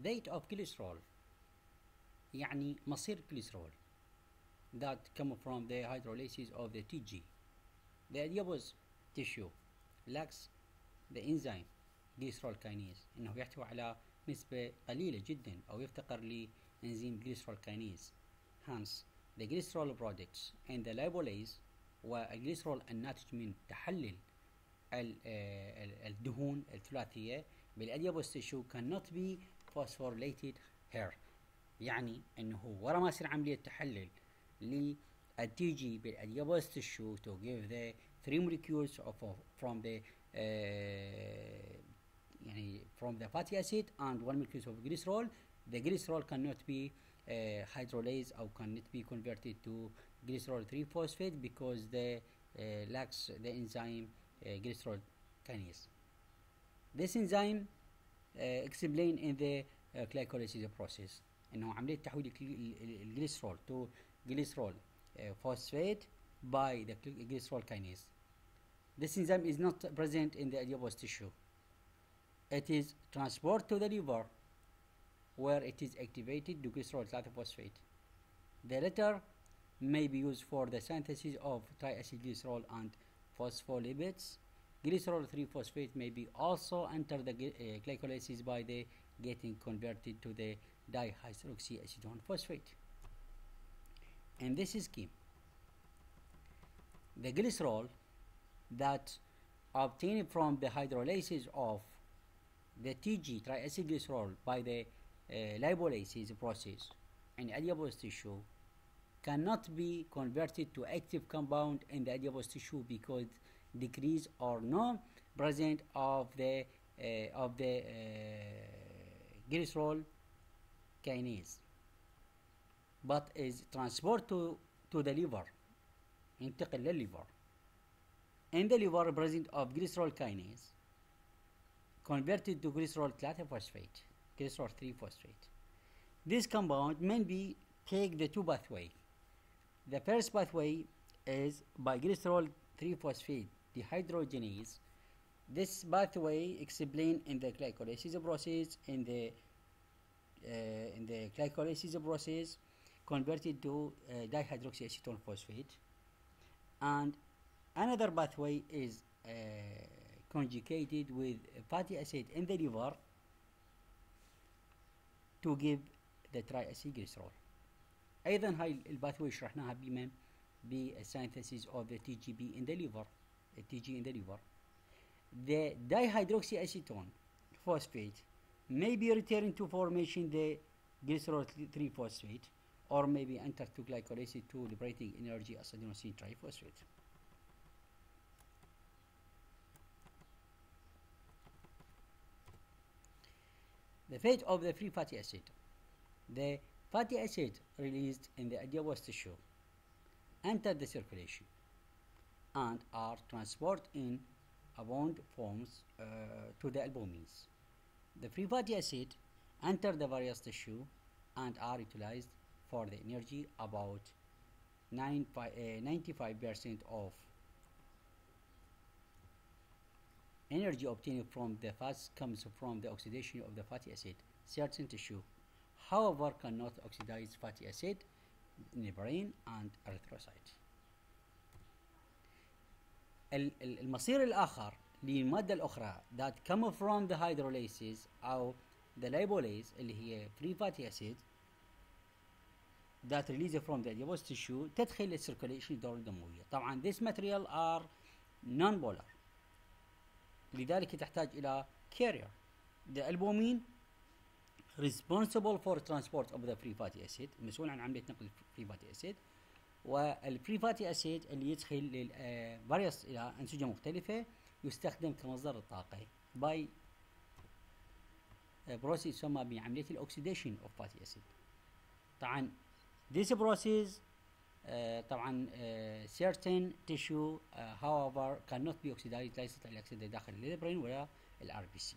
rate of cholesterol يعني مصير cholesterol that come from the hydrolysis of the TG. The adipose tissue lacks the enzyme glycerol kinase إنه يحتوي على نسبة قليلة جدا أو يفتقر لإنزيم glycerol kinase. Hence the glycerol products and the lipolase والجليسرول الناتج من تحلل الدهون الثلاثية بالاديبوس تيشو cannot be phosphorylated here. يعني انه ورا ما يصير عملية تحلل للتي جي بالاديبوس تيشو to give the 3 molecules from the يعني from the fatty acid and 1 molecule of glycerol, the glycerol cannot be hydrolyzed or cannot be converted to glycerol 3-phosphate because they lacks the enzyme glycerol kinase. This enzyme explained in the glycolysis process انه عملية تحويل الجليسرول to glycerol phosphate by the glycerol kinase. This enzyme is not present in the adipose tissue. It is transported to the liver where it is activated to glycerol 3-phosphate. The latter may be used for the synthesis of triacylglycerol and phospholipids. Glycerol 3-phosphate may be also enter the glycolysis by the getting converted to the dihydroxyacetone phosphate. In this scheme, the glycerol that obtained from the hydrolysis of the TG triacylglycerol by the lipolysis process in adipose tissue cannot be converted to active compound in the adipose tissue because decrease or no present of the glycerol kinase, but is transported to the liver. ينتقل للليفر. In the liver present of glycerol kinase converted to glycerol 3-phosphate, glycerol 3-phosphate. This compound may be take the two pathway. The first pathway is by glycerol 3-phosphate dehydrogenase. This pathway explained in the glycolysis process. In the glycolysis process, converted to dihydroxyacetone phosphate, and another pathway is conjugated with fatty acid in the liver to give the triacylglycerol. ايضا هاي الباثوي شرحناها بمن بالسينثيسيس of the TGB in the liver, TG in the liver. The dihydroxyacetone phosphate may be returned to formation the glycerol 3-phosphate or may be entered to glycolysis to liberating energy as adenosine triphosphate. The fate of the free fatty acid. The fatty acid released in the adipose tissue enter the circulation and are transported in bond forms to the albumins. The free fatty acid enter the various tissue and are utilized for the energy. About 95% of energy obtained from the fats comes from the oxidation of the fatty acid. Certain tissue, however, cannot oxidize fatty acid in the brain and erythrocyte. المصير الآخر للمادة الأخرى that come from the hydrolysis أو the lipolase اللي هي free fatty acid that release from the adipose tissue تدخل للcirculation الدورة الدموية. طبعا this material are non-polar لذلك تحتاج إلى carrier. The albumin responsible for transport of the free fatty acid, مسؤول عن عملية نقل free fatty acid، والفري فاتي أسيد اللي يدخل للفاريوس إلى أنسجة مختلفة يستخدم كمصدر الطاقة by process يسمى بعملية الأكسيديشن of fatty acid. طبعا this process طبعا certain tissue however cannot be oxidized لا يستطيع الأكسدة داخل البرين ولا الار بي سي.